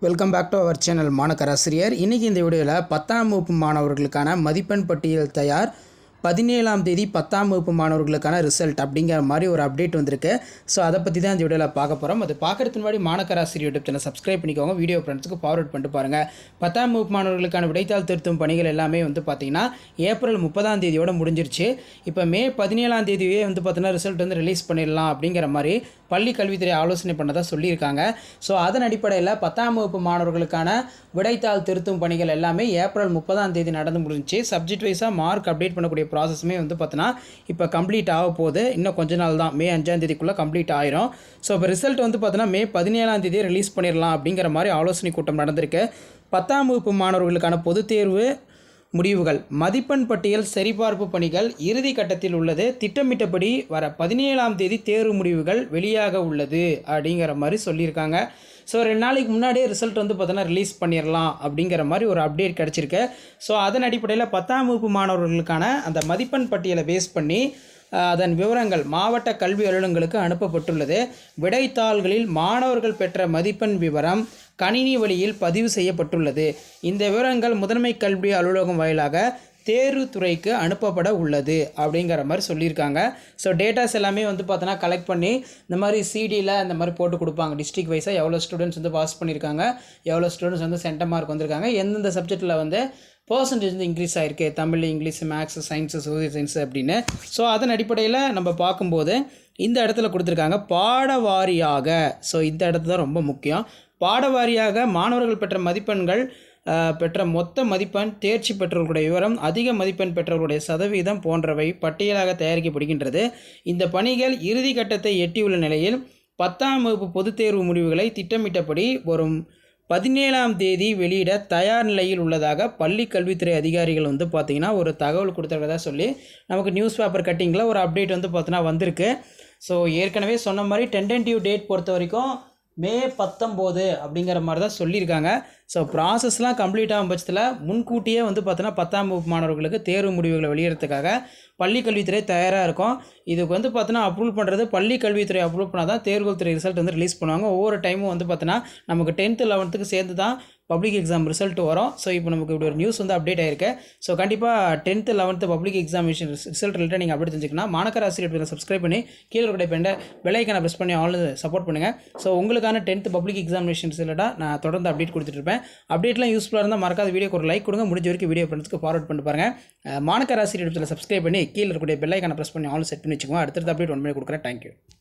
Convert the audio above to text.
Welcome back to our channel மாணக்கராசிரியர். இன்றைக்கி இந்த வீடியோவில் 10ஆம் வகுப்பு மாணவர்களுக்கான மதிப்பெண் பட்டியல் தயார் 17ஆம் தேதி 10ஆம் வகுப்பு மாணவர்களுக்கான ரிசல்ட் அப்படிங்கிற மாதிரி ஒரு அப்டேட் வந்திருக்கு. ஸோ அதை பற்றி தான் இந்த வீடியோவில் பார்க்க போகிறோம். அது பார்க்குறதுக்கு முன்னாடி மாணக்கராசிரியர் யூடியூப் சேனல் சப்ஸ்கிரைப் பண்ணிக்கோங்க. வீடியோ ஃப்ரெண்ட்ஸுக்கு ஃபார்வர்ட் பண்ணிட்டு பாருங்கள். 10ஆம் வகுப்பு மாணவர்களுக்கான விடைத்தாள் திருத்தும் பணிகள் எல்லாமே பார்த்திங்கன்னா ஏப்ரல் 30ஆம் தேதியோடு முடிஞ்சிருச்சு. இப்போ மே 17ஆம் தேதியே பார்த்திங்கன்னா ரிசல்ட் ரிலீஸ் பண்ணிடலாம் அப்படிங்கிற மாதிரி பள்ளி கல்வித்துறை ஆலோசனை பண்ணதாக சொல்லியிருக்காங்க. ஸோ அதன் அடிப்படையில் 10ஆம் வகுப்பு மாணவர்களுக்கான விடைத்தாள் திருத்தும் பணிகள் எல்லாமே ஏப்ரல் 30ஆம் தேதி நடந்து முடிஞ்சிச்சு. சப்ஜெக்ட் வைஸாக மார்க் அப்டேட் பண்ணக்கூடிய ப்ராசஸுமே பார்த்தீங்கன்னா இப்போ கம்ப்ளீட் ஆக போகுது. இன்னும் கொஞ்ச நாள் தான், மே 5ஆம் தேதிக்குள்ளே கம்ப்ளீட் ஆயிரும். ஸோ இப்போ ரிசல்ட் பார்த்தீங்கன்னா மே 17ஆம் தேதியே ரிலீஸ் பண்ணிடலாம் அப்படிங்கிற மாதிரி ஆலோசனை கூட்டம் நடந்திருக்கு. 10ஆம் வகுப்பு மாணவர்களுக்கான பொதுத் தேர்வு முடிவுகள் மதிப்பெண் பட்டியல் சரிபார்ப்பு பணிகள் இறுதி கட்டத்தில் உள்ளது. திட்டமிட்டபடி வர 17ஆம் தேதி தேர்வு முடிவுகள் வெளியாக உள்ளது அப்படிங்கிற மாதிரி சொல்லியிருக்காங்க. ஸோ 2 நாளைக்கு முன்னாடியே ரிசல்ட் பார்த்தீங்கன்னா ரிலீஸ் பண்ணிடலாம் அப்படிங்கிற மாதிரி ஒரு அப்டேட் கிடச்சிருக்கு. ஸோ அதன் அடிப்படையில் 10ஆம் வகுப்பு மாணவர்களுக்கான அந்த மதிப்பெண் பட்டியலை பேஸ் பண்ணி அதன் விவரங்கள் மாவட்ட கல்வி அலுவலகங்களுக்கு அனுப்பப்பட்டுள்ளது. விடைத்தாள்களில் மாணவர்கள் பெற்ற மதிப்பெண் விவரம் கணினி வழியில் பதிவு செய்யப்பட்டுள்ளது. இந்த விவரங்கள் முதன்மை கல்வி அலுவலகம் வாயிலாக தேர்வுத்துறைக்கு அனுப்பப்பட உள்ளது அப்படிங்கிற மாதிரி சொல்லியிருக்காங்க. ஸோ டேட்டாஸ் எல்லாமே பார்த்தோன்னா கலெக்ட் பண்ணி இந்த மாதிரி சிடியில் இந்த மாதிரி போட்டு கொடுப்பாங்க. டிஸ்ட்ரிக்ட் வைஸாக எவ்வளோ ஸ்டூடெண்ட்ஸ் பாஸ் பண்ணியிருக்காங்க, எவ்வளோ ஸ்டூடெண்ட்ஸ் சென்டம் மார்க் வந்திருக்காங்க, எந்தெந்த சப்ஜெக்டில் பர்சன்டேஜ் இன்க்ரீஸ் ஆகிருக்கு, Tamil, English, maths, science, social science அப்படின்னு. ஸோ அதன் அடிப்படையில் நம்ம பார்க்கும்போது இந்த இடத்துல கொடுத்துருக்காங்க பாடவாரியாக. ஸோ இந்த இடத்துல தான் ரொம்ப முக்கியம். பாடவாரியாக மாணவர்கள் பெற்ற மதிப்பெண்கள், பெற்ற மொத்த மதிப்பெண், தேர்ச்சி பெற்றவர்களுடைய விவரம், அதிக மதிப்பெண் பெற்றவர்களுடைய சதவீதம் போன்றவை பட்டியலாக தயாரிக்கப்படுகின்றது. இந்த பணிகள் இறுதி கட்டத்தை எட்டியுள்ள நிலையில் 10ஆம் வகுப்பு பொதுத் தேர்வு முடிவுகளை திட்டமிட்டபடி வரும் 17ஆம் தேதி வெளியிட தயார் நிலையில் உள்ளதாக பள்ளி கல்வித்துறை அதிகாரிகள் பார்த்திங்கன்னா ஒரு தகவல் கொடுத்துருக்கதா சொல்லி நமக்கு நியூஸ் பேப்பர் கட்டிங்கில் ஒரு அப்டேட் பார்த்தீங்கன்னா வந்திருக்கு. ஸோ ஏற்கனவே சொன்ன மாதிரி டென்டேட்டிவ் டேட் பொறுத்த வரைக்கும் மே 19 அப்படிங்கிற மாதிரி தான் சொல்லியிருக்காங்க. ஸோ ப்ராசஸ்லாம் கம்ப்ளீட் ஆகும் பட்சத்தில் முன்கூட்டியே பார்த்தீங்கன்னா 10ஆம் வகுப்பு மாணவர்களுக்கு தேர்வு முடிவுகளை வெளியிடறதுக்காக பள்ளி கல்வித்துறை தயாராக இருக்கும். இதுக்கு பார்த்தீங்கன்னா அப்ரூவல் பண்ணுறது பள்ளி கல்வித்துறை அப்ரூவல் பண்ணால் தான் தேர்வுத்துறை ரிசல்ட் ரிலீஸ் பண்ணுவாங்க. ஒவ்வொரு டைமும் பார்த்தீங்கன்னா நமக்கு 10th 11th சேர்ந்து தான் பப்ளிக் எக்ஸாம் ரிசல்ட் வரும். ஸோ இப்போ நமக்கு இப்படி ஒரு நியூஸ் அப்டேட் ஆயிருக்கு. ஸோ கண்டிப்பாக 10th 11th public examination result related நீங்கள் அப்டேட் தெரிஞ்சுக்கணும். மாணக்கராசிரியர் சப்ஸ்கிரைப் பண்ணி கீழே இருக்கிற பெல்லைக்கான ப்ரெஸ் பண்ணி ஆல் சப்போர்ட் பண்ணுங்கள். ஸோ உங்களுக்கான 10th பப்ளிக் எக்ஸாமினேஷன் ரிலேட்டாக நான் தொடர்ந்து அப்டேட் கொடுத்துட்ருப்பேன். அப்டேட்லாம் யூஸ்ஃபுல்லாக இருந்தால் மறக்காத வீடியோக்கு ஒரு லைக் கொடுங்க. முடிஞ்ச வரைக்கும் வீடியோ ஃப்ரெண்ட்ஸ்க்கு ஃபார்வர்ட் பண்ணி பாருங்கள். மாணக்கராசிரியர் சப்ஸ்கிரைப் பண்ணி கீழே இருக்கக்கூடிய பெல்லைக்கான ப்ரெஸ் பண்ணி ஆல் செட் பண்ணி வச்சுக்கோங்க. அடுத்தடுத்த அப்டேட் 1 minute கொடுக்குறேன். தேங்க்யூ.